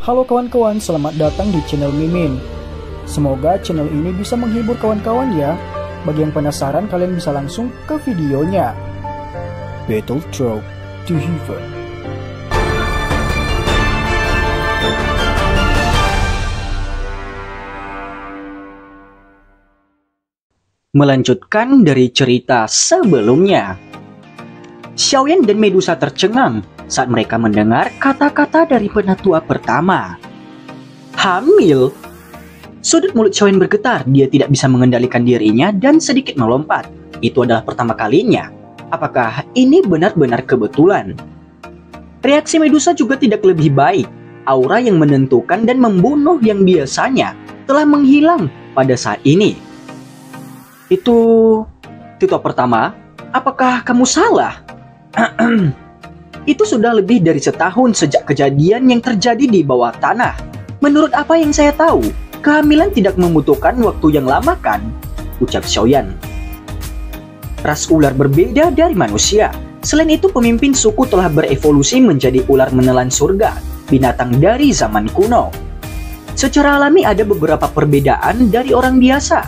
Halo kawan-kawan, selamat datang di channel Mimin. Semoga channel ini bisa menghibur kawan-kawan ya. Bagi yang penasaran, kalian bisa langsung ke videonya. Battle Drop to Heaven. Melanjutkan dari cerita sebelumnya, Xiaoyan dan Medusa tercengang saat mereka mendengar kata-kata dari penatua pertama. Hamil? Sudut mulut Xiaoyan bergetar, dia tidak bisa mengendalikan dirinya dan sedikit melompat. Itu adalah pertama kalinya. Apakah ini benar-benar kebetulan? Reaksi Medusa juga tidak lebih baik. Aura yang menentukan dan membunuh yang biasanya telah menghilang pada saat ini. Itu pertama, apakah kamu salah? Itu sudah lebih dari setahun sejak kejadian yang terjadi di bawah tanah. Menurut apa yang saya tahu, kehamilan tidak membutuhkan waktu yang lama kan? Ucap Xiaoyan. Ras ular berbeda dari manusia. Selain itu, pemimpin suku telah berevolusi menjadi ular menelan surga, binatang dari zaman kuno. Secara alami ada beberapa perbedaan dari orang biasa.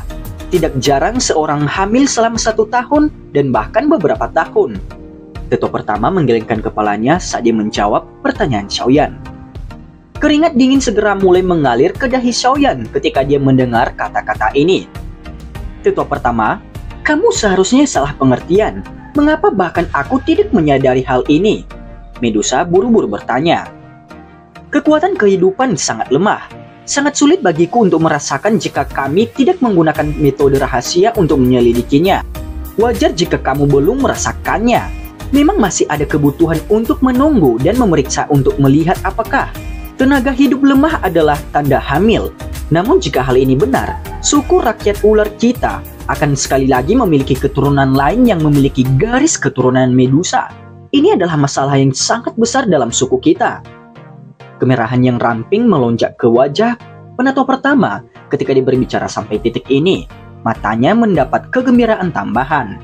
Tidak jarang seorang hamil selama 1 tahun dan bahkan beberapa tahun. Tetua pertama menggelengkan kepalanya saat dia menjawab pertanyaan Xiaoyan. Keringat dingin segera mulai mengalir ke dahi Xiaoyan ketika dia mendengar kata-kata ini. Tetua pertama, kamu seharusnya salah pengertian. Mengapa bahkan aku tidak menyadari hal ini? Medusa buru-buru bertanya. Kekuatan kehidupan sangat lemah. Sangat sulit bagiku untuk merasakan jika kami tidak menggunakan metode rahasia untuk menyelidikinya. Wajar jika kamu belum merasakannya. Memang masih ada kebutuhan untuk menunggu dan memeriksa untuk melihat apakah tenaga hidup lemah adalah tanda hamil. Namun jika hal ini benar, suku rakyat ular kita akan sekali lagi memiliki keturunan lain yang memiliki garis keturunan Medusa. Ini adalah masalah yang sangat besar dalam suku kita. Kemerahan yang ramping melonjak ke wajah penatua pertama ketika dia berbicara sampai titik ini. Matanya mendapat kegembiraan tambahan.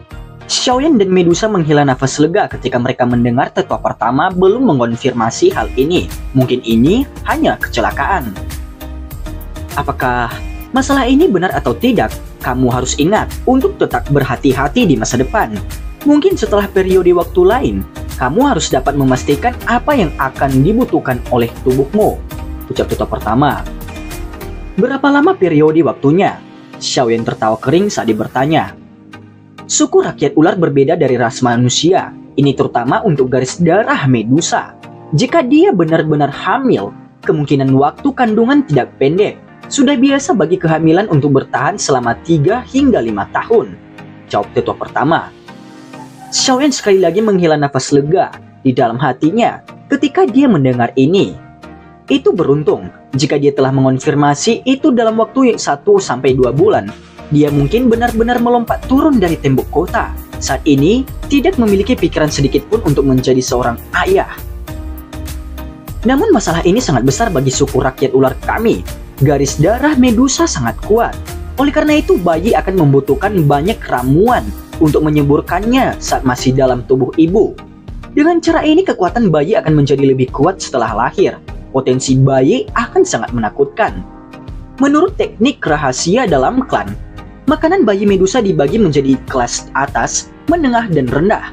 Xiaoyan dan Medusa menghela nafas lega ketika mereka mendengar tetua pertama belum mengonfirmasi hal ini. Mungkin ini hanya kecelakaan. Apakah masalah ini benar atau tidak? Kamu harus ingat untuk tetap berhati-hati di masa depan. Mungkin setelah periode waktu lain, kamu harus dapat memastikan apa yang akan dibutuhkan oleh tubuhmu. Ucap tetua pertama. Berapa lama periode waktunya? Xiaoyan tertawa kering saat dia bertanya. Suku rakyat ular berbeda dari ras manusia. Ini terutama untuk garis darah Medusa. Jika dia benar-benar hamil, kemungkinan waktu kandungan tidak pendek. Sudah biasa bagi kehamilan untuk bertahan selama 3 hingga 5 tahun. Jawab tetua pertama. Xiaoyan sekali lagi menghela nafas lega di dalam hatinya ketika dia mendengar ini. Itu beruntung jika dia telah mengonfirmasi itu dalam waktu 1-2 bulan. Dia mungkin benar-benar melompat turun dari tembok kota. Saat ini tidak memiliki pikiran sedikit pun untuk menjadi seorang ayah. Namun masalah ini sangat besar bagi suku rakyat ular kami. Garis darah Medusa sangat kuat. Oleh karena itu bayi akan membutuhkan banyak ramuan untuk menyuburkannya saat masih dalam tubuh ibu. Dengan cara ini kekuatan bayi akan menjadi lebih kuat setelah lahir. Potensi bayi akan sangat menakutkan. Menurut teknik rahasia dalam klan, makanan bayi Medusa dibagi menjadi kelas atas, menengah, dan rendah.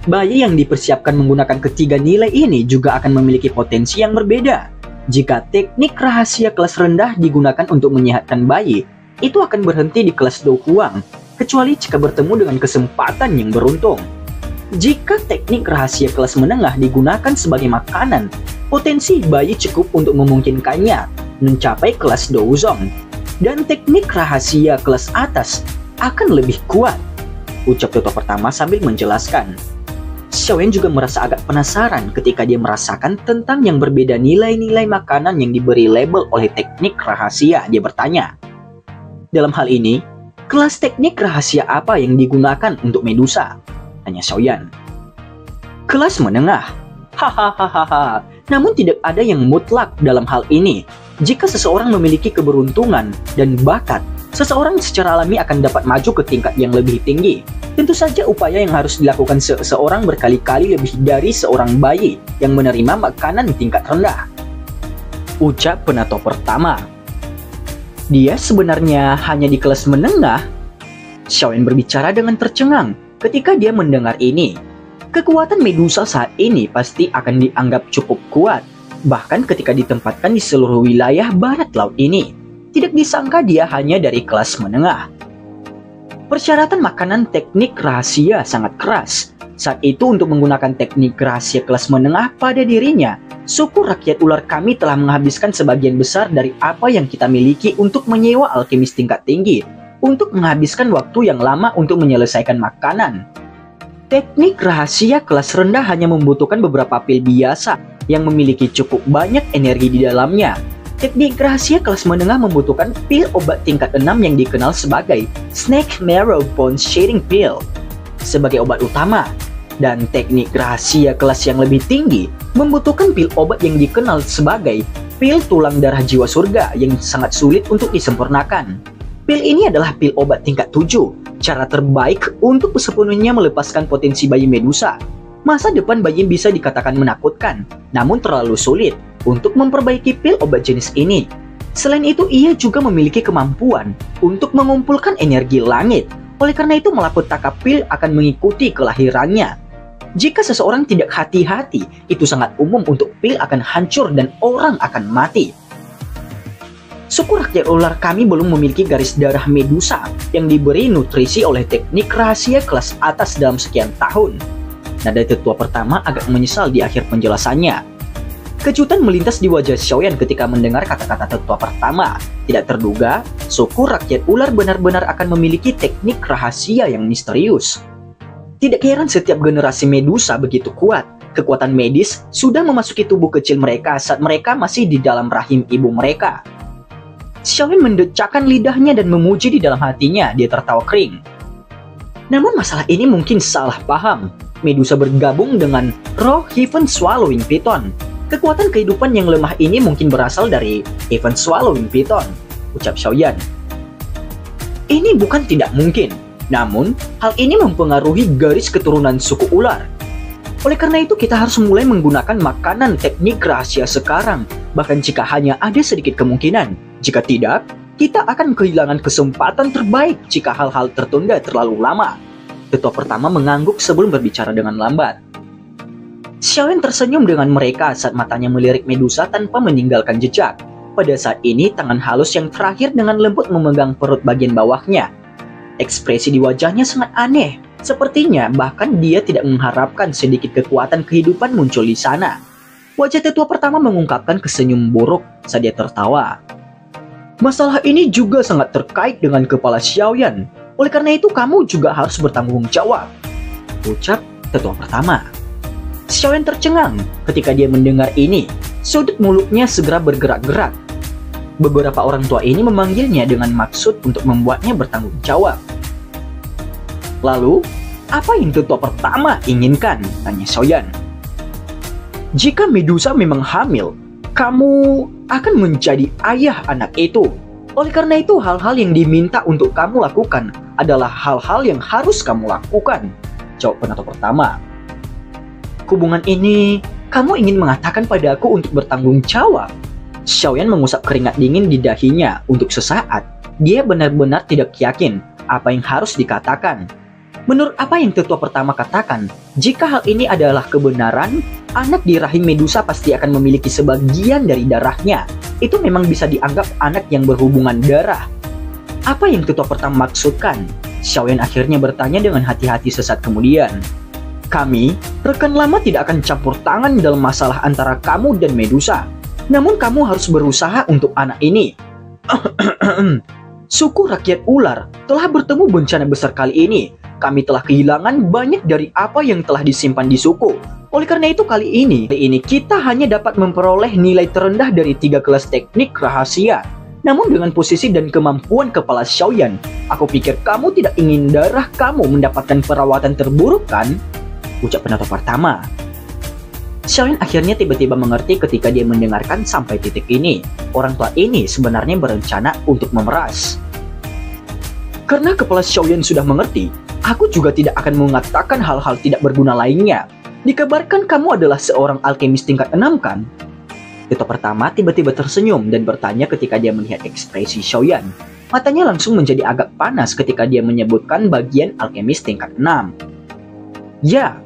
Bayi yang dipersiapkan menggunakan ketiga nilai ini juga akan memiliki potensi yang berbeda. Jika teknik rahasia kelas rendah digunakan untuk menyehatkan bayi, itu akan berhenti di kelas Do Huang, kecuali jika bertemu dengan kesempatan yang beruntung. Jika teknik rahasia kelas menengah digunakan sebagai makanan, potensi bayi cukup untuk memungkinkannya mencapai kelas Douzong, dan teknik rahasia kelas atas akan lebih kuat. Ucap tetua pertama sambil menjelaskan. Xiaoyan juga merasa agak penasaran ketika dia merasakan tentang yang berbeda nilai-nilai makanan yang diberi label oleh teknik rahasia. Dia bertanya, dalam hal ini, kelas teknik rahasia apa yang digunakan untuk Medusa? Tanya Xiaoyan. Kelas menengah. Hahaha. Namun tidak ada yang mutlak dalam hal ini. Jika seseorang memiliki keberuntungan dan bakat, seseorang secara alami akan dapat maju ke tingkat yang lebih tinggi. Tentu saja upaya yang harus dilakukan seseorang berkali-kali lebih dari seorang bayi yang menerima makanan tingkat rendah. ucap penato pertama. Dia sebenarnya hanya di kelas menengah. Xiaoyan berbicara dengan tercengang ketika dia mendengar ini. Kekuatan Medusa saat ini pasti akan dianggap cukup kuat, bahkan ketika ditempatkan di seluruh wilayah barat laut ini. Tidak disangka dia hanya dari kelas menengah. Persyaratan makanan teknik rahasia sangat keras. Saat itu untuk menggunakan teknik rahasia kelas menengah pada dirinya, suku rakyat ular kami telah menghabiskan sebagian besar dari apa yang kita miliki untuk menyewa alkemis tingkat tinggi, untuk menghabiskan waktu yang lama untuk menyelesaikan makanan. Teknik rahasia kelas rendah hanya membutuhkan beberapa pil biasa yang memiliki cukup banyak energi di dalamnya. Teknik rahasia kelas menengah membutuhkan pil obat tingkat 6 yang dikenal sebagai Snake Marrow Bone Shedding Pill sebagai obat utama. Dan teknik rahasia kelas yang lebih tinggi membutuhkan pil obat yang dikenal sebagai pil tulang darah jiwa surga yang sangat sulit untuk disempurnakan. Pil ini adalah pil obat tingkat 7, cara terbaik untuk sepenuhnya melepaskan potensi bayi Medusa. Masa depan bayi bisa dikatakan menakutkan, namun terlalu sulit untuk memperbaiki pil obat jenis ini. Selain itu, ia juga memiliki kemampuan untuk mengumpulkan energi langit. Oleh karena itu, malapetaka pil akan mengikuti kelahirannya. Jika seseorang tidak hati-hati, itu sangat umum untuk pil akan hancur dan orang akan mati. Suku rakyat ular kami belum memiliki garis darah Medusa yang diberi nutrisi oleh teknik rahasia kelas atas dalam sekian tahun. Nada tetua pertama agak menyesal di akhir penjelasannya. Kejutan melintas di wajah Xiaoyan ketika mendengar kata-kata tetua pertama. Tidak terduga, suku rakyat ular benar-benar akan memiliki teknik rahasia yang misterius. Tidak heran setiap generasi Medusa begitu kuat. Kekuatan medis sudah memasuki tubuh kecil mereka saat mereka masih di dalam rahim ibu mereka. Xiaoyan mendecakkan lidahnya dan memuji di dalam hatinya. Dia tertawa kering. Namun masalah ini mungkin salah paham. Medusa bergabung dengan roh Heaven Swallowing Python. Kekuatan kehidupan yang lemah ini mungkin berasal dari Heaven Swallowing Python, ucap Xiaoyan. Ini bukan tidak mungkin, namun hal ini mempengaruhi garis keturunan suku ular. Oleh karena itu kita harus mulai menggunakan makanan teknik rahasia sekarang, bahkan jika hanya ada sedikit kemungkinan. Jika tidak, kita akan kehilangan kesempatan terbaik jika hal-hal tertunda terlalu lama. Tetua pertama mengangguk sebelum berbicara dengan lambat. Xiaoyan tersenyum dengan mereka saat matanya melirik Medusa tanpa meninggalkan jejak. Pada saat ini, tangan halus yang terakhir dengan lembut memegang perut bagian bawahnya. Ekspresi di wajahnya sangat aneh. Sepertinya bahkan dia tidak mengharapkan sedikit kekuatan kehidupan muncul di sana. Wajah tetua pertama mengungkapkan kesenyum buruk saat dia tertawa. Masalah ini juga sangat terkait dengan kepala Xiaoyan. Oleh karena itu kamu juga harus bertanggung jawab, ucap tetua pertama. Xiaoyan tercengang ketika dia mendengar ini. Sudut mulutnya segera bergerak-gerak. Beberapa orang tua ini memanggilnya dengan maksud untuk membuatnya bertanggung jawab. Lalu, apa yang tetua pertama inginkan? Tanya Xiaoyan. Jika Medusa memang hamil, kamu akan menjadi ayah anak itu. Oleh karena itu, hal-hal yang diminta untuk kamu lakukan adalah hal-hal yang harus kamu lakukan, jawab penato pertama. Hubungan ini, kamu ingin mengatakan padaku untuk bertanggung jawab? Xiaoyan mengusap keringat dingin di dahinya untuk sesaat. Dia benar-benar tidak yakin apa yang harus dikatakan. Menurut apa yang tetua pertama katakan, jika hal ini adalah kebenaran, anak di rahim Medusa pasti akan memiliki sebagian dari darahnya. Itu memang bisa dianggap anak yang berhubungan darah. Apa yang tetua pertama maksudkan? Xiaoyan akhirnya bertanya dengan hati-hati sesaat kemudian. Kami, rekan lama, tidak akan campur tangan dalam masalah antara kamu dan Medusa. Namun kamu harus berusaha untuk anak ini. Suku rakyat ular telah bertemu bencana besar kali ini. Kami telah kehilangan banyak dari apa yang telah disimpan di suku. Oleh karena itu kali ini kita hanya dapat memperoleh nilai terendah dari 3 kelas teknik rahasia. Namun dengan posisi dan kemampuan kepala Xiaoyan, aku pikir kamu tidak ingin darah kamu mendapatkan perawatan terburuk kan? Ucap penato pertama. Xiaoyan akhirnya tiba-tiba mengerti ketika dia mendengarkan sampai titik ini. Orang tua ini sebenarnya berencana untuk memeras. Karena kepala Xiaoyan sudah mengerti, aku juga tidak akan mengatakan hal-hal tidak berguna lainnya. Dikabarkan kamu adalah seorang alkemis tingkat 6 kan? Tetua pertama tiba-tiba tersenyum dan bertanya ketika dia melihat ekspresi Xiaoyan. Matanya langsung menjadi agak panas ketika dia menyebutkan bagian alkemis tingkat 6. Ya,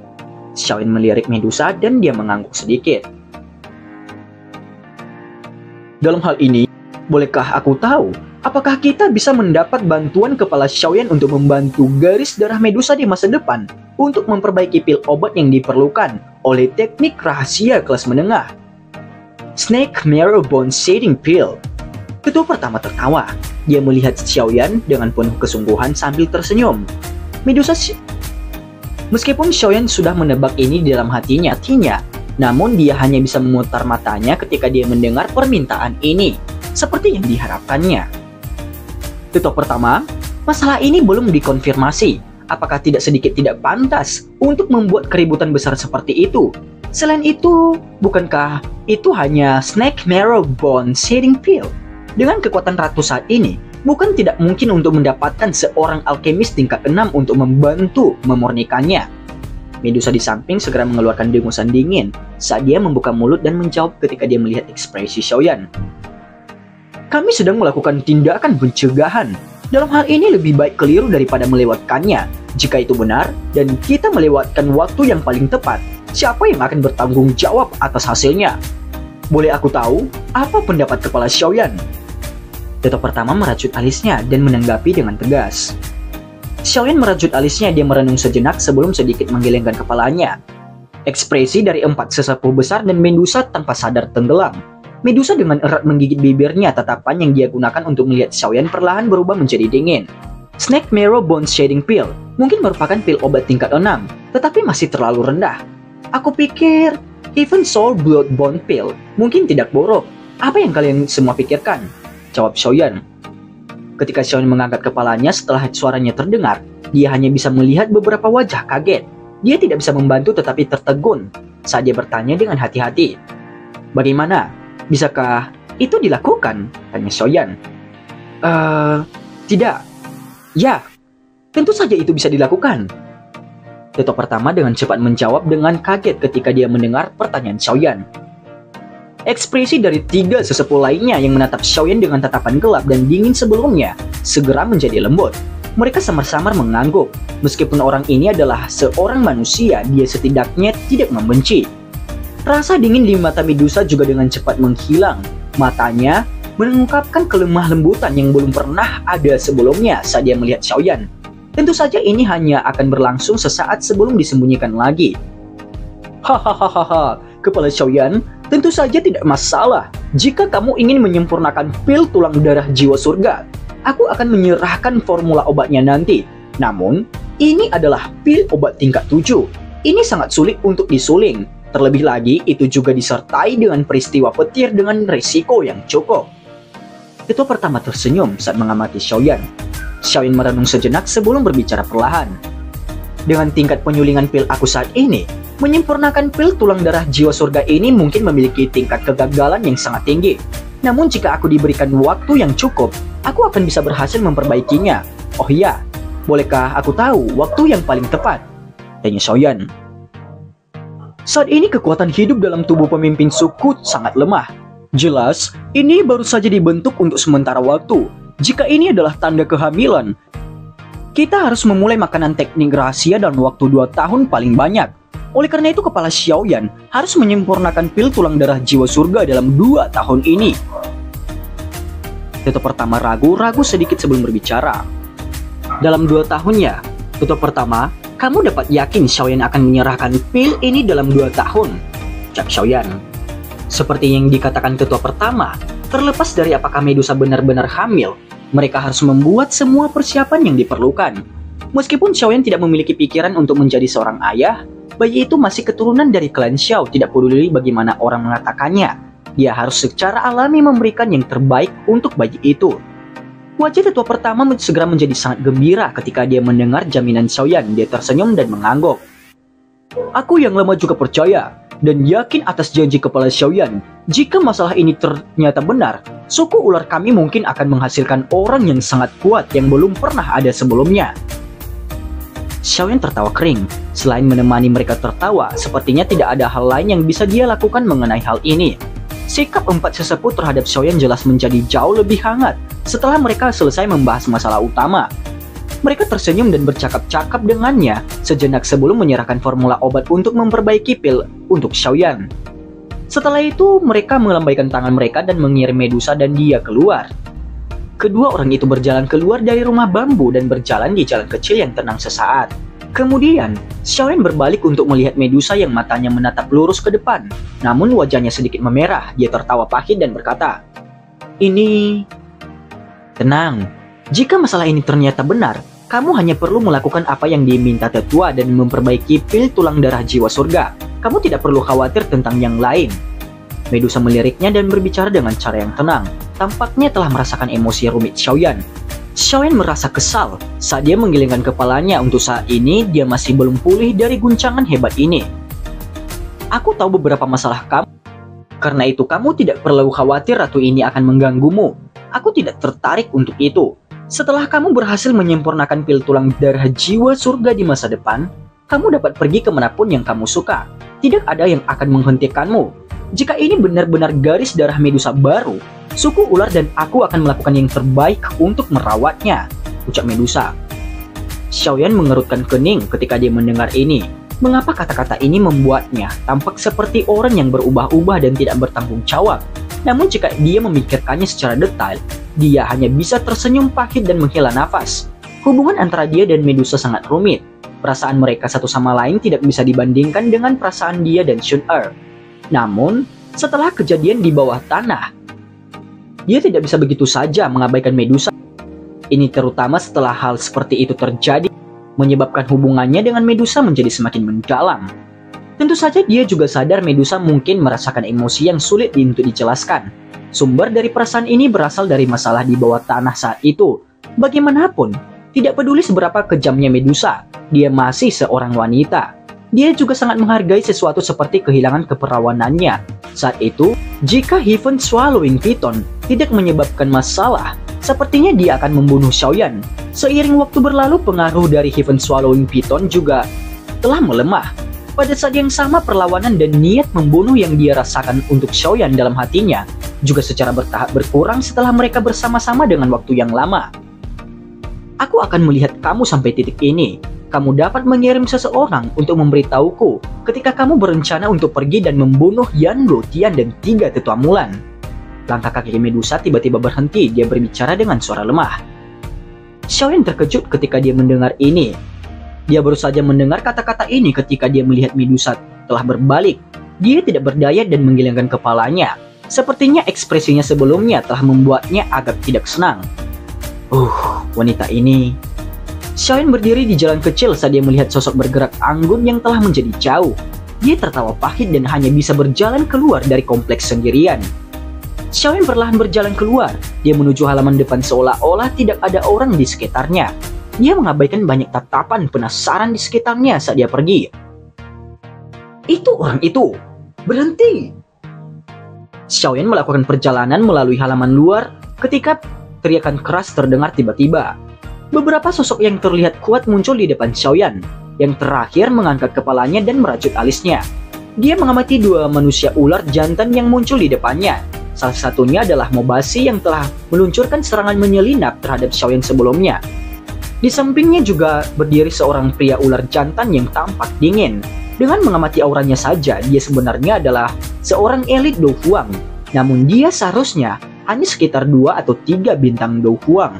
Xiaoyan melirik Medusa dan dia mengangguk sedikit. Dalam hal ini, bolehkah aku tahu, apakah kita bisa mendapat bantuan kepala Xiaoyan untuk membantu garis darah Medusa di masa depan untuk memperbaiki pil obat yang diperlukan oleh teknik rahasia kelas menengah? Snake Marrow Bone Shading Pill. Ketua pertama tertawa. Dia melihat Xiaoyan dengan penuh kesungguhan sambil tersenyum. Meskipun Xiaoyan sudah menebak ini dalam hatinya, namun dia hanya bisa memutar matanya ketika dia mendengar permintaan ini, seperti yang diharapkannya. Tetua pertama, masalah ini belum dikonfirmasi. Apakah tidak sedikit tidak pantas untuk membuat keributan besar seperti itu? Selain itu, bukankah itu hanya Snake Marrow Bone Shading Pill? Dengan kekuatan ratu saat ini, bukan tidak mungkin untuk mendapatkan seorang alkemis tingkat 6 untuk membantu memurnikannya. Medusa di samping segera mengeluarkan dengusan dingin saat dia membuka mulut dan menjawab ketika dia melihat ekspresi Xiaoyan. Kami sedang melakukan tindakan pencegahan. Dalam hal ini lebih baik keliru daripada melewatkannya. Jika itu benar, dan kita melewatkan waktu yang paling tepat, siapa yang akan bertanggung jawab atas hasilnya? Boleh aku tahu, apa pendapat kepala Xiaoyan? Tetua pertama merajut alisnya dan menanggapi dengan tegas. Xiaoyan merajut alisnya, dia merenung sejenak sebelum sedikit menggelengkan kepalanya. Ekspresi dari 4 sesepuh besar dan Medusa tanpa sadar tenggelam. Medusa dengan erat menggigit bibirnya, tatapan yang dia gunakan untuk melihat Xiaoyan perlahan berubah menjadi dingin. Snake Marrow Bone Shading Pill mungkin merupakan pil obat tingkat 6, tetapi masih terlalu rendah. Aku pikir, Even Soul Blood Bone Pill mungkin tidak buruk. Apa yang kalian semua pikirkan? Jawab Xiaoyan. Ketika Xiaoyan mengangkat kepalanya setelah suaranya terdengar, dia hanya bisa melihat beberapa wajah kaget. Dia tidak bisa membantu tetapi tertegun saat dia bertanya dengan hati-hati. Bagaimana? Bisakah itu dilakukan? Tanya Xiaoyan. Tidak. Ya, tentu saja itu bisa dilakukan. Tetua pertama dengan cepat menjawab dengan kaget ketika dia mendengar pertanyaan Xiaoyan. Ekspresi dari 3 sesepuh lainnya yang menatap Xiaoyan dengan tatapan gelap dan dingin sebelumnya segera menjadi lembut. Mereka samar-samar mengangguk. Meskipun orang ini adalah seorang manusia, dia setidaknya tidak membenci. Rasa dingin di mata Medusa juga dengan cepat menghilang. Matanya mengungkapkan kelemah lembutan yang belum pernah ada sebelumnya saat dia melihat Xiaoyan. Tentu saja ini hanya akan berlangsung sesaat sebelum disembunyikan lagi. Hahaha, kepala Xiaoyan, tentu saja tidak masalah. Jika kamu ingin menyempurnakan pil tulang darah jiwa surga, aku akan menyerahkan formula obatnya nanti. Namun, ini adalah pil obat tingkat 7. Ini sangat sulit untuk disuling. Terlebih lagi, itu juga disertai dengan peristiwa petir dengan risiko yang cukup. Tetua pertama tersenyum saat mengamati Xiaoyan. Xiaoyan merenung sejenak sebelum berbicara perlahan. Dengan tingkat penyulingan pil aku saat ini, menyempurnakan pil tulang darah jiwa surga ini mungkin memiliki tingkat kegagalan yang sangat tinggi. Namun jika aku diberikan waktu yang cukup, aku akan bisa berhasil memperbaikinya. Oh iya, bolehkah aku tahu waktu yang paling tepat? Tanya Xiaoyan. Saat ini kekuatan hidup dalam tubuh pemimpin suku sangat lemah. Jelas, ini baru saja dibentuk untuk sementara waktu. Jika ini adalah tanda kehamilan, kita harus memulai makanan teknik rahasia dalam waktu 2 tahun paling banyak. Oleh karena itu kepala Xiaoyan harus menyempurnakan pil tulang darah jiwa surga dalam 2 tahun ini. Tetua pertama ragu sedikit sebelum berbicara. Dalam 2 tahunnya, Tetua pertama, kamu dapat yakin Xiaoyan akan menyerahkan pil ini dalam 2 tahun? Ucap Xiaoyan. Seperti yang dikatakan Tetua pertama, terlepas dari apakah Medusa benar-benar hamil, mereka harus membuat semua persiapan yang diperlukan. Meskipun Xiaoyan tidak memiliki pikiran untuk menjadi seorang ayah, bayi itu masih keturunan dari klan Xiao, tidak peduli bagaimana orang mengatakannya. Dia harus secara alami memberikan yang terbaik untuk bayi itu. Wajah tetua pertama segera menjadi sangat gembira ketika dia mendengar jaminan Xiaoyan. Dia tersenyum dan mengangguk. Aku yang lama juga percaya dan yakin atas janji kepala Xiaoyan. Jika masalah ini ternyata benar, suku ular kami mungkin akan menghasilkan orang yang sangat kuat yang belum pernah ada sebelumnya. Xiaoyan tertawa kering. Selain menemani mereka tertawa, sepertinya tidak ada hal lain yang bisa dia lakukan mengenai hal ini. Sikap empat sesepuh terhadap Xiaoyan jelas menjadi jauh lebih hangat setelah mereka selesai membahas masalah utama. Mereka tersenyum dan bercakap-cakap dengannya sejenak sebelum menyerahkan formula obat untuk memperbaiki pil untuk Xiaoyan. Setelah itu, mereka melambaikan tangan mereka dan mengirim Medusa dan dia keluar. Kedua orang itu berjalan keluar dari rumah bambu dan berjalan di jalan kecil yang tenang sesaat. Kemudian, Xiaoyan berbalik untuk melihat Medusa yang matanya menatap lurus ke depan. Namun wajahnya sedikit memerah, dia tertawa pahit dan berkata, "Ini... Tenang, jika masalah ini ternyata benar, kamu hanya perlu melakukan apa yang diminta tetua dan memperbaiki pil tulang darah jiwa surga. Kamu tidak perlu khawatir tentang yang lain." Medusa meliriknya dan berbicara dengan cara yang tenang. Tampaknya telah merasakan emosi rumit Xiaoyan. Xiaoyan merasa kesal saat dia menggelengkan kepalanya. Untuk saat ini, dia masih belum pulih dari guncangan hebat ini. "Aku tahu beberapa masalah kamu. Karena itu kamu tidak perlu khawatir ratu ini akan mengganggumu. Aku tidak tertarik untuk itu. Setelah kamu berhasil menyempurnakan pil tulang darah jiwa surga di masa depan, kamu dapat pergi kemanapun yang kamu suka. Tidak ada yang akan menghentikanmu. Jika ini benar-benar garis darah Medusa baru, suku ular dan aku akan melakukan yang terbaik untuk merawatnya," ucap Medusa. Xiaoyan mengerutkan kening ketika dia mendengar ini. Mengapa kata-kata ini membuatnya tampak seperti orang yang berubah-ubah dan tidak bertanggung jawab? Namun jika dia memikirkannya secara detail, dia hanya bisa tersenyum pahit dan menghela nafas. Hubungan antara dia dan Medusa sangat rumit. Perasaan mereka satu sama lain tidak bisa dibandingkan dengan perasaan dia dan Xun-Er. Namun, setelah kejadian di bawah tanah, dia tidak bisa begitu saja mengabaikan Medusa. Ini terutama setelah hal seperti itu terjadi, menyebabkan hubungannya dengan Medusa menjadi semakin mendalam. Tentu saja dia juga sadar Medusa mungkin merasakan emosi yang sulit untuk dijelaskan. Sumber dari perasaan ini berasal dari masalah di bawah tanah saat itu. Bagaimanapun, tidak peduli seberapa kejamnya Medusa, dia masih seorang wanita. Dia juga sangat menghargai sesuatu seperti kehilangan keperawanannya. Saat itu, jika Heaven Swallowing Python tidak menyebabkan masalah, sepertinya dia akan membunuh Xiaoyan. Seiring waktu berlalu, pengaruh dari Heaven Swallowing Python juga telah melemah. Pada saat yang sama, perlawanan dan niat membunuh yang dia rasakan untuk Xiaoyan dalam hatinya juga secara bertahap berkurang setelah mereka bersama-sama dengan waktu yang lama. "Aku akan melihat kamu sampai titik ini. Kamu dapat mengirim seseorang untuk memberitahuku ketika kamu berencana untuk pergi dan membunuh Yan Luotian dan 3 tetua Mulan." Langkah kaki Medusa tiba-tiba berhenti. Dia berbicara dengan suara lemah. Xiaoyan terkejut ketika dia mendengar ini. Dia baru saja mendengar kata-kata ini ketika dia melihat Medusa telah berbalik. Dia tidak berdaya dan menggelengkan kepalanya. Sepertinya ekspresinya sebelumnya telah membuatnya agak tidak senang. Wanita ini. Xiaoyan berdiri di jalan kecil saat dia melihat sosok bergerak anggun yang telah menjadi jauh. Dia tertawa pahit dan hanya bisa berjalan keluar dari kompleks sendirian. Xiaoyan perlahan berjalan keluar. Dia menuju halaman depan seolah-olah tidak ada orang di sekitarnya. Dia mengabaikan banyak tatapan penasaran di sekitarnya saat dia pergi. "Itu orang itu! Berhenti!" Xiaoyan melakukan perjalanan melalui halaman luar ketika teriakan keras terdengar tiba-tiba. Beberapa sosok yang terlihat kuat muncul di depan Xiaoyan. Yang terakhir mengangkat kepalanya dan merajut alisnya. Dia mengamati 2 manusia ular jantan yang muncul di depannya. Salah satunya adalah Mobasi yang telah meluncurkan serangan menyelinap terhadap Xiaoyan sebelumnya. Di sampingnya juga berdiri seorang pria ular jantan yang tampak dingin. Dengan mengamati auranya saja, dia sebenarnya adalah seorang elit Do Huang. Namun dia seharusnya hanya sekitar 2 atau 3 bintang Do Huang.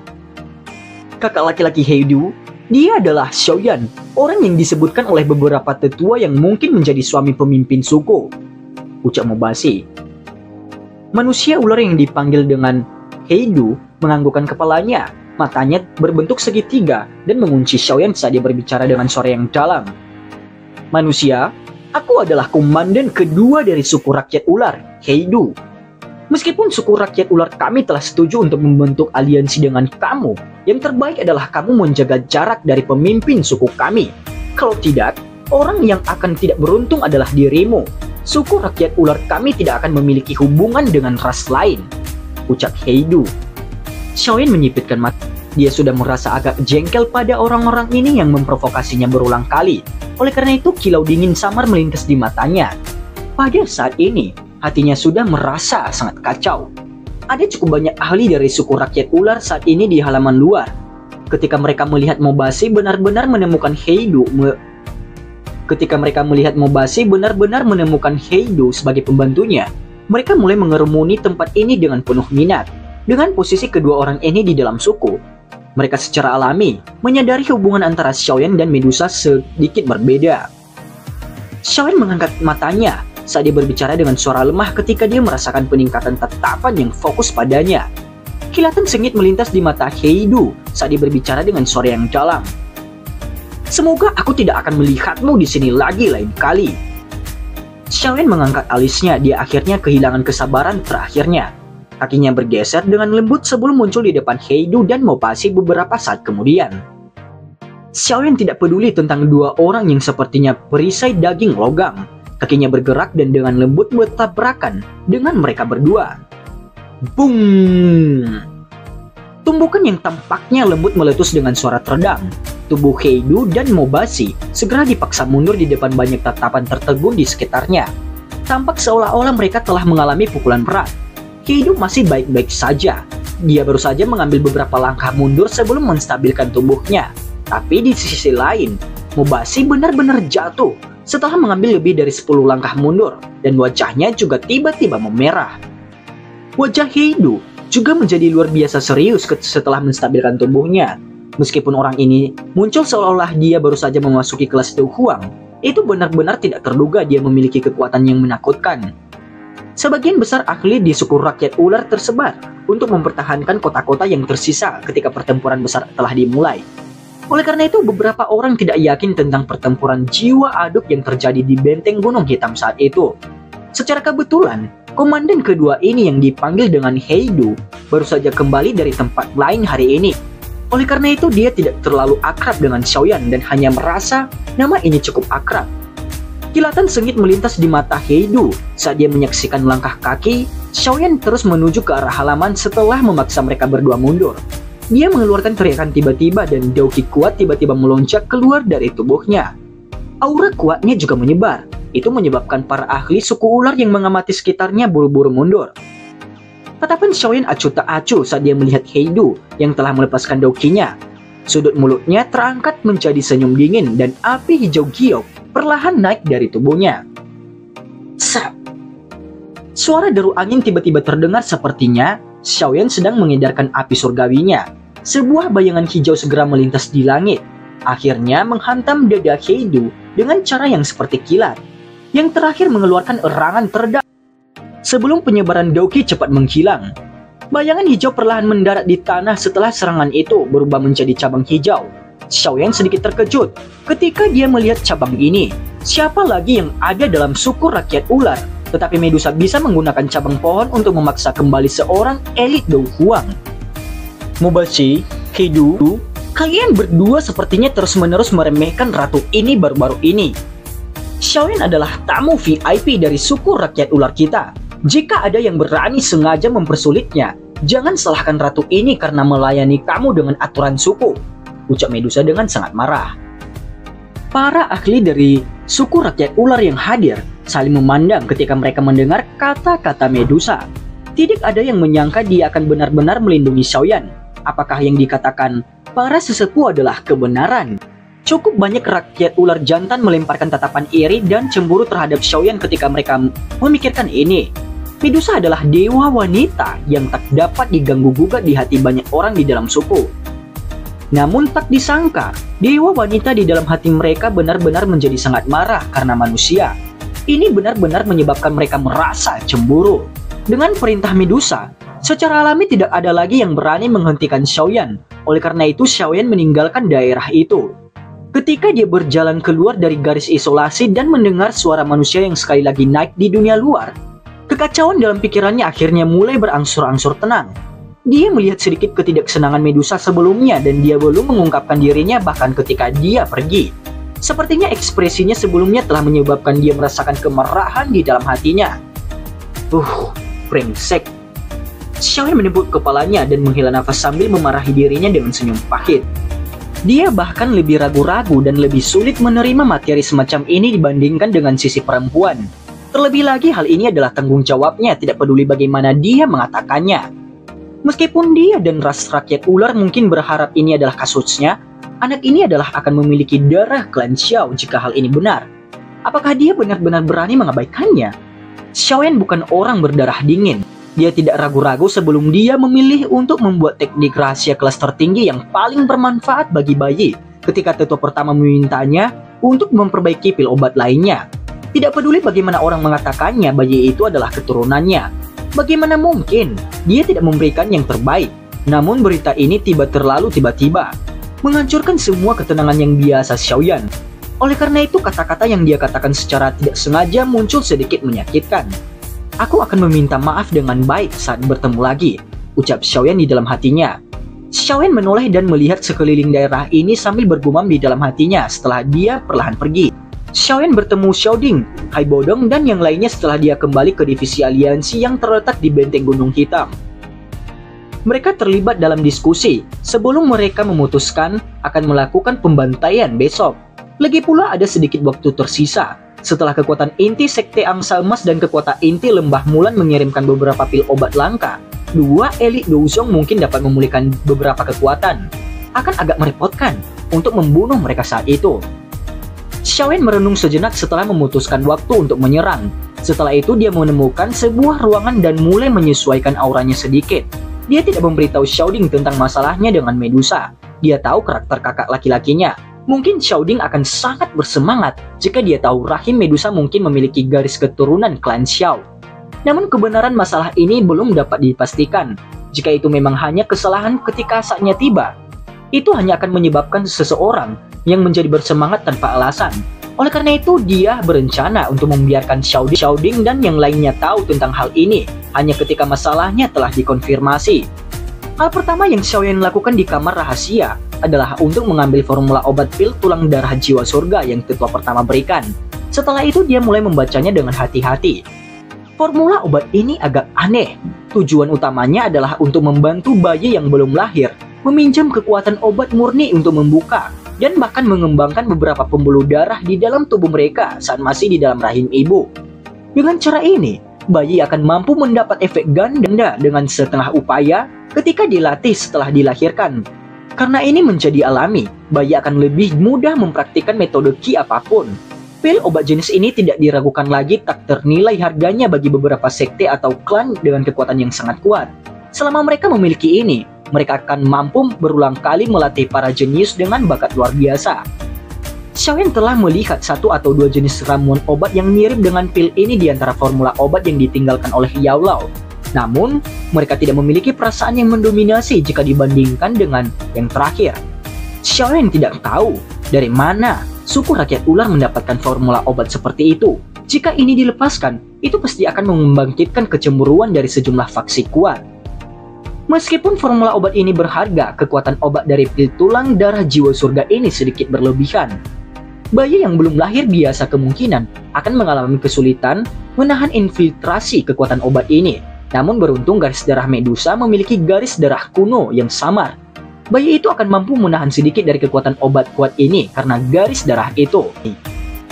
Kakak laki-laki Heidu, dia adalah Xiaoyan, orang yang disebutkan oleh beberapa tetua yang mungkin menjadi suami pemimpin suku, ucap Mobasi. Manusia ular yang dipanggil dengan Heidu menganggukkan kepalanya. Matanya berbentuk segitiga dan mengunci Xiaoyan saat dia berbicara dengan suara yang dalam. "Manusia, aku adalah komandan kedua dari suku rakyat ular, Heidu. Meskipun suku rakyat ular kami telah setuju untuk membentuk aliansi dengan kamu, yang terbaik adalah kamu menjaga jarak dari pemimpin suku kami. Kalau tidak, orang yang akan tidak beruntung adalah dirimu. Suku rakyat ular kami tidak akan memiliki hubungan dengan ras lain," ucap Heidu. Xiaoyan menyipitkan mata. Dia sudah merasa agak jengkel pada orang-orang ini yang memprovokasinya berulang kali. Oleh karena itu, kilau dingin samar melintas di matanya. Pada saat ini, hatinya sudah merasa sangat kacau. Ada cukup banyak ahli dari suku rakyat ular saat ini di halaman luar. Ketika mereka melihat Mobashi benar-benar menemukan Heidu sebagai pembantunya, mereka mulai mengerumuni tempat ini dengan penuh minat. Dengan posisi kedua orang ini di dalam suku, mereka secara alami menyadari hubungan antara Xiaoyan dan Medusa sedikit berbeda. Xiaoyan mengangkat matanya saat dia berbicara dengan suara lemah ketika dia merasakan peningkatan tatapan yang fokus padanya. Kilatan sengit melintas di mata Heidu saat dia berbicara dengan suara yang dalam. Semoga aku tidak akan melihatmu di sini lagi lain kali. Xiaoyan mengangkat alisnya, dia akhirnya kehilangan kesabaran terakhirnya. Kakinya bergeser dengan lembut sebelum muncul di depan Heidu dan Mobashi beberapa saat kemudian. Xiaoyan tidak peduli tentang dua orang yang sepertinya perisai daging logam. Kakinya bergerak dan dengan lembut bertabrakan dengan mereka berdua. Boom! Tumbukan yang tampaknya lembut meletus dengan suara teredam. Tubuh Heidu dan Mobashi segera dipaksa mundur di depan banyak tatapan tertegun di sekitarnya. Tampak seolah-olah mereka telah mengalami pukulan berat. Heidu masih baik-baik saja. Dia baru saja mengambil beberapa langkah mundur sebelum menstabilkan tubuhnya. Tapi di sisi lain, Mobashi benar-benar jatuh setelah mengambil lebih dari 10 langkah mundur, dan wajahnya juga tiba-tiba memerah. Wajah Heidu juga menjadi luar biasa serius setelah menstabilkan tubuhnya. Meskipun orang ini muncul seolah-olah dia baru saja memasuki kelas Du Huang, itu benar-benar tidak terduga dia memiliki kekuatan yang menakutkan. Sebagian besar ahli di suku rakyat ular tersebar untuk mempertahankan kota-kota yang tersisa ketika pertempuran besar telah dimulai. Oleh karena itu, beberapa orang tidak yakin tentang pertempuran jiwa aduk yang terjadi di benteng Gunung Hitam saat itu. Secara kebetulan, komandan kedua ini yang dipanggil dengan Heidu baru saja kembali dari tempat lain hari ini. Oleh karena itu, dia tidak terlalu akrab dengan Xiaoyan dan hanya merasa nama ini cukup akrab. Kilatan sengit melintas di mata Heidu saat dia menyaksikan langkah kaki Xiaoyan terus menuju ke arah halaman setelah memaksa mereka berdua mundur. Dia mengeluarkan teriakan tiba-tiba dan Dauki kuat tiba-tiba melonjak keluar dari tubuhnya. Aura kuatnya juga menyebar. Itu menyebabkan para ahli suku ular yang mengamati sekitarnya buru-buru mundur. Tatapan Xiaoyan acuh tak acuh saat dia melihat Heidu yang telah melepaskan Daukinya. Sudut mulutnya terangkat menjadi senyum dingin dan api hijau giok perlahan naik dari tubuhnya. Sap! Suara deru angin tiba-tiba terdengar, sepertinya Xiaoyan sedang mengedarkan api surgawinya. Sebuah bayangan hijau segera melintas di langit, akhirnya menghantam dada Heidu dengan cara yang seperti kilat. Yang terakhir mengeluarkan erangan teredam. Sebelum penyebaran Dauki cepat menghilang, bayangan hijau perlahan mendarat di tanah setelah serangan itu berubah menjadi cabang hijau. Xiaoyan sedikit terkejut ketika dia melihat cabang ini. Siapa lagi yang ada dalam suku rakyat ular? Tetapi Medusa bisa menggunakan cabang pohon untuk memaksa kembali seorang elit Du Huang. Mobashi, Heidu, kalian berdua sepertinya terus-menerus meremehkan ratu ini baru-baru ini. Xiaoyan adalah tamu VIP dari suku rakyat ular kita. Jika ada yang berani sengaja mempersulitnya, jangan salahkan ratu ini karena melayani kamu dengan aturan suku, ucap Medusa dengan sangat marah. Para ahli dari suku rakyat ular yang hadir saling memandang ketika mereka mendengar kata-kata Medusa. Tidak ada yang menyangka dia akan benar-benar melindungi Xiaoyan. Apakah yang dikatakan para sesepuh adalah kebenaran? Cukup banyak rakyat ular jantan melemparkan tatapan iri dan cemburu terhadap Xiaoyan ketika mereka memikirkan ini. Medusa adalah dewa wanita yang tak dapat diganggu-gugat di hati banyak orang di dalam suku. Namun tak disangka, dewa wanita di dalam hati mereka benar-benar menjadi sangat marah karena manusia. Ini benar-benar menyebabkan mereka merasa cemburu. Dengan perintah Medusa, secara alami tidak ada lagi yang berani menghentikan Xiaoyan. Oleh karena itu, Xiaoyan meninggalkan daerah itu. Ketika dia berjalan keluar dari garis isolasi dan mendengar suara manusia yang sekali lagi naik di dunia luar, kekacauan dalam pikirannya akhirnya mulai berangsur-angsur tenang. Dia melihat sedikit ketidaksenangan Medusa sebelumnya dan dia belum mengungkapkan dirinya bahkan ketika dia pergi. Sepertinya ekspresinya sebelumnya telah menyebabkan dia merasakan kemarahan di dalam hatinya. Brengsek. Xiaoyan menepuk kepalanya dan menghela nafas sambil memarahi dirinya dengan senyum pahit. Dia bahkan lebih ragu-ragu dan lebih sulit menerima materi semacam ini dibandingkan dengan sisi perempuan. Terlebih lagi hal ini adalah tanggung jawabnya, tidak peduli bagaimana dia mengatakannya. Meskipun dia dan ras rakyat ular mungkin berharap ini adalah kasusnya, anak ini adalah akan memiliki darah klan Xiao jika hal ini benar. Apakah dia benar-benar berani mengabaikannya? Xiaoyan bukan orang berdarah dingin. Dia tidak ragu-ragu sebelum dia memilih untuk membuat teknik rahasia kelas tertinggi yang paling bermanfaat bagi bayi ketika tetua pertama memintanya untuk memperbaiki pil obat lainnya. Tidak peduli bagaimana orang mengatakannya bayi itu adalah keturunannya. Bagaimana mungkin dia tidak memberikan yang terbaik? Namun berita ini terlalu tiba-tiba, menghancurkan semua ketenangan yang biasa Xiaoyan. Oleh karena itu kata-kata yang dia katakan secara tidak sengaja muncul sedikit menyakitkan. Aku akan meminta maaf dengan baik saat bertemu lagi, ucap Xiaoyan di dalam hatinya. Xiaoyan menoleh dan melihat sekeliling daerah ini sambil bergumam di dalam hatinya setelah dia perlahan pergi. Xiaoyan bertemu Xiaoding, Hai Bodong, dan yang lainnya setelah dia kembali ke divisi aliansi yang terletak di benteng Gunung Hitam. Mereka terlibat dalam diskusi sebelum mereka memutuskan akan melakukan pembantaian besok. Lagi pula ada sedikit waktu tersisa. Setelah kekuatan inti Sekte Angsa Emas dan kekuatan inti Lembah Mulan mengirimkan beberapa pil obat langka, dua elit Douzong mungkin dapat memulihkan beberapa kekuatan. Akan agak merepotkan untuk membunuh mereka saat itu. Xiaoyan merenung sejenak setelah memutuskan waktu untuk menyerang. Setelah itu dia menemukan sebuah ruangan dan mulai menyesuaikan auranya sedikit. Dia tidak memberitahu Xiaoding tentang masalahnya dengan Medusa. Dia tahu karakter kakak laki-lakinya. Mungkin Xiaoding akan sangat bersemangat jika dia tahu rahim Medusa mungkin memiliki garis keturunan klan Xiao. Namun kebenaran masalah ini belum dapat dipastikan. Jika itu memang hanya kesalahan ketika saatnya tiba, itu hanya akan menyebabkan seseorang yang menjadi bersemangat tanpa alasan. Oleh karena itu dia berencana untuk membiarkan Xiaoding dan yang lainnya tahu tentang hal ini hanya ketika masalahnya telah dikonfirmasi. Hal pertama yang Xiaoyan lakukan di kamar rahasia adalah untuk mengambil formula obat pil tulang darah jiwa surga yang tetua pertama berikan. Setelah itu dia mulai membacanya dengan hati-hati. Formula obat ini agak aneh. Tujuan utamanya adalah untuk membantu bayi yang belum lahir, meminjam kekuatan obat murni untuk membuka, dan bahkan mengembangkan beberapa pembuluh darah di dalam tubuh mereka saat masih di dalam rahim ibu. Dengan cara ini, bayi akan mampu mendapat efek ganda dengan setengah upaya ketika dilatih setelah dilahirkan. Karena ini menjadi alami, bayi akan lebih mudah mempraktikkan metode Qi apapun. Pil obat jenis ini tidak diragukan lagi tak ternilai harganya bagi beberapa sekte atau klan dengan kekuatan yang sangat kuat. Selama mereka memiliki ini, mereka akan mampu berulang kali melatih para jenius dengan bakat luar biasa. Xiaoyan telah melihat satu atau dua jenis ramuan obat yang mirip dengan pil ini di antara formula obat yang ditinggalkan oleh Yao Lao. Namun, mereka tidak memiliki perasaan yang mendominasi jika dibandingkan dengan yang terakhir. Xiaoyan tidak tahu dari mana suku rakyat ular mendapatkan formula obat seperti itu. Jika ini dilepaskan, itu pasti akan membangkitkan kecemburuan dari sejumlah faksi kuat. Meskipun formula obat ini berharga, kekuatan obat dari pil tulang darah jiwa surga ini sedikit berlebihan. Bayi yang belum lahir biasa kemungkinan akan mengalami kesulitan menahan infiltrasi kekuatan obat ini. Namun beruntung garis darah Medusa memiliki garis darah kuno yang samar. Bayi itu akan mampu menahan sedikit dari kekuatan obat kuat ini karena garis darah itu.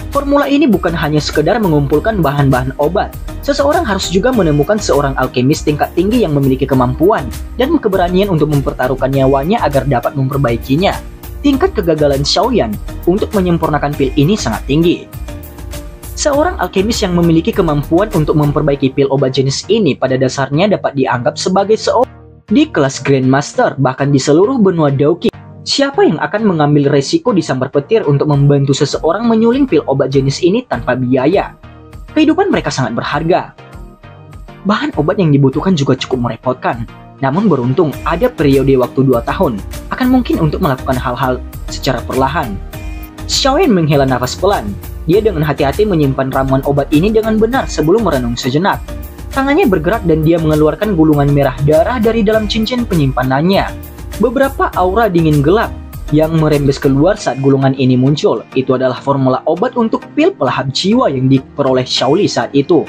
Formula ini bukan hanya sekedar mengumpulkan bahan-bahan obat. Seseorang harus juga menemukan seorang alkemis tingkat tinggi yang memiliki kemampuan dan keberanian untuk mempertaruhkan nyawanya agar dapat memperbaikinya. Tingkat kegagalan Xiaoyan untuk menyempurnakan pil ini sangat tinggi. Seorang alkemis yang memiliki kemampuan untuk memperbaiki pil obat jenis ini pada dasarnya dapat dianggap sebagai seorang di kelas Grandmaster, bahkan di seluruh benua Daoqi. Siapa yang akan mengambil resiko disambar petir untuk membantu seseorang menyuling pil obat jenis ini tanpa biaya? Kehidupan mereka sangat berharga. Bahan obat yang dibutuhkan juga cukup merepotkan. Namun beruntung ada periode waktu 2 tahun, akan mungkin untuk melakukan hal-hal secara perlahan. Xiaoyan menghela nafas pelan. Dia dengan hati-hati menyimpan ramuan obat ini dengan benar sebelum merenung sejenak. Tangannya bergerak dan dia mengeluarkan gulungan merah darah dari dalam cincin penyimpanannya. Beberapa aura dingin gelap yang merembes keluar saat gulungan ini muncul. Itu adalah formula obat untuk pil pelahap jiwa yang diperoleh Xiaoli saat itu.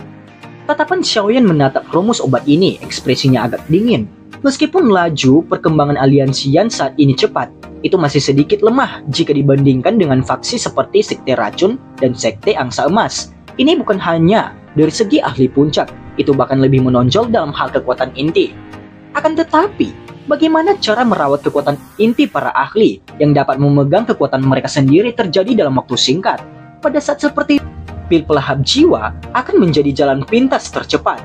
Tatapan Xiaoyan menatap rumus obat ini, ekspresinya agak dingin. Meskipun laju perkembangan aliansian saat ini cepat, itu masih sedikit lemah jika dibandingkan dengan faksi seperti Sekte Racun dan Sekte Angsa Emas. Ini bukan hanya Dari segi ahli puncak, itu bahkan lebih menonjol dalam hal kekuatan inti. Akan tetapi, bagaimana cara merawat kekuatan inti para ahli yang dapat memegang kekuatan mereka sendiri terjadi dalam waktu singkat? Pada saat seperti itu, pil pelahap jiwa akan menjadi jalan pintas tercepat.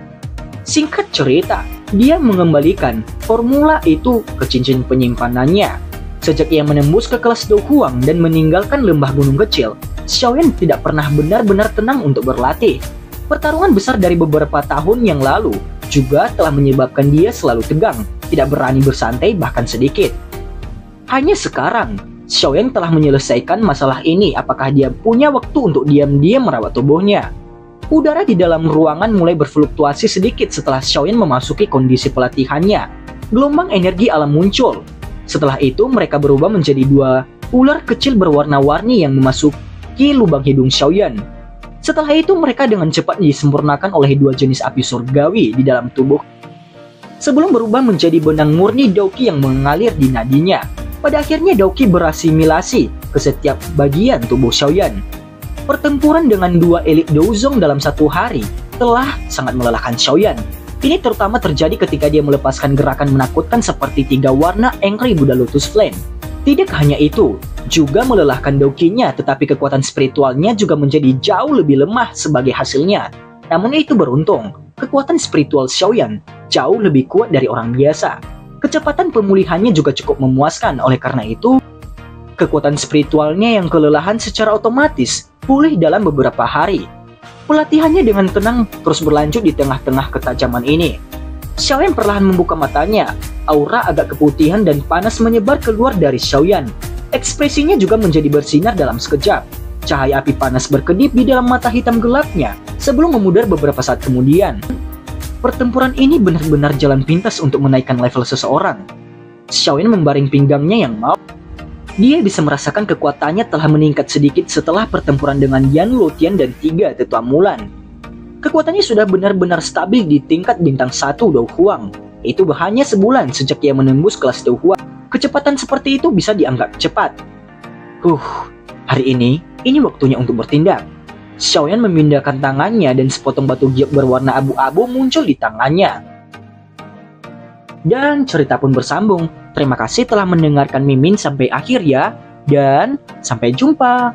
Singkat cerita, dia mengembalikan formula itu ke cincin penyimpanannya. Sejak ia menembus ke kelas Do Huang dan meninggalkan lembah gunung kecil, Xiaoyan tidak pernah benar-benar tenang untuk berlatih. Pertarungan besar dari beberapa tahun yang lalu juga telah menyebabkan dia selalu tegang, tidak berani bersantai bahkan sedikit. Hanya sekarang, Xiaoyan telah menyelesaikan masalah ini apakah dia punya waktu untuk diam-diam merawat tubuhnya. Udara di dalam ruangan mulai berfluktuasi sedikit setelah Xiaoyan memasuki kondisi pelatihannya. Gelombang energi alam muncul. Setelah itu mereka berubah menjadi dua ular kecil berwarna-warni yang memasuki lubang hidung Xiaoyan. Setelah itu mereka dengan cepat disempurnakan oleh dua jenis api surgawi di dalam tubuh. Sebelum berubah menjadi benang murni Daoqi yang mengalir di nadinya. Pada akhirnya Daoqi berasimilasi ke setiap bagian tubuh Xiaoyan. Pertempuran dengan dua elit Douzong dalam satu hari telah sangat melelahkan Xiaoyan. Ini terutama terjadi ketika dia melepaskan gerakan menakutkan seperti tiga warna Angry Buddha Lotus Flame. Tidak hanya itu, juga melelahkan Daoqi-nya, tetapi kekuatan spiritualnya juga menjadi jauh lebih lemah sebagai hasilnya. Namun itu beruntung, kekuatan spiritual Xiaoyan jauh lebih kuat dari orang biasa. Kecepatan pemulihannya juga cukup memuaskan, oleh karena itu, kekuatan spiritualnya yang kelelahan secara otomatis pulih dalam beberapa hari. Pelatihannya dengan tenang terus berlanjut di tengah-tengah ketajaman ini. Xiaoyan perlahan membuka matanya. Aura agak keputihan dan panas menyebar keluar dari Xiaoyan. Ekspresinya juga menjadi bersinar dalam sekejap. Cahaya api panas berkedip di dalam mata hitam gelapnya sebelum memudar beberapa saat kemudian. Pertempuran ini benar-benar jalan pintas untuk menaikkan level seseorang. Xiaoyan membaring pinggangnya yang mau. Dia bisa merasakan kekuatannya telah meningkat sedikit setelah pertempuran dengan Yan Luotian dan tiga tetua Mulan. Kekuatannya sudah benar-benar stabil di tingkat bintang 1 Do Huang. Itu hanya sebulan sejak ia menembus kelas Do Huang. Kecepatan seperti itu bisa dianggap cepat. Hari ini waktunya untuk bertindak. Xiaoyan memindahkan tangannya dan sepotong batu giok berwarna abu-abu muncul di tangannya. Dan cerita pun bersambung. Terima kasih telah mendengarkan Mimin sampai akhir ya. Dan sampai jumpa.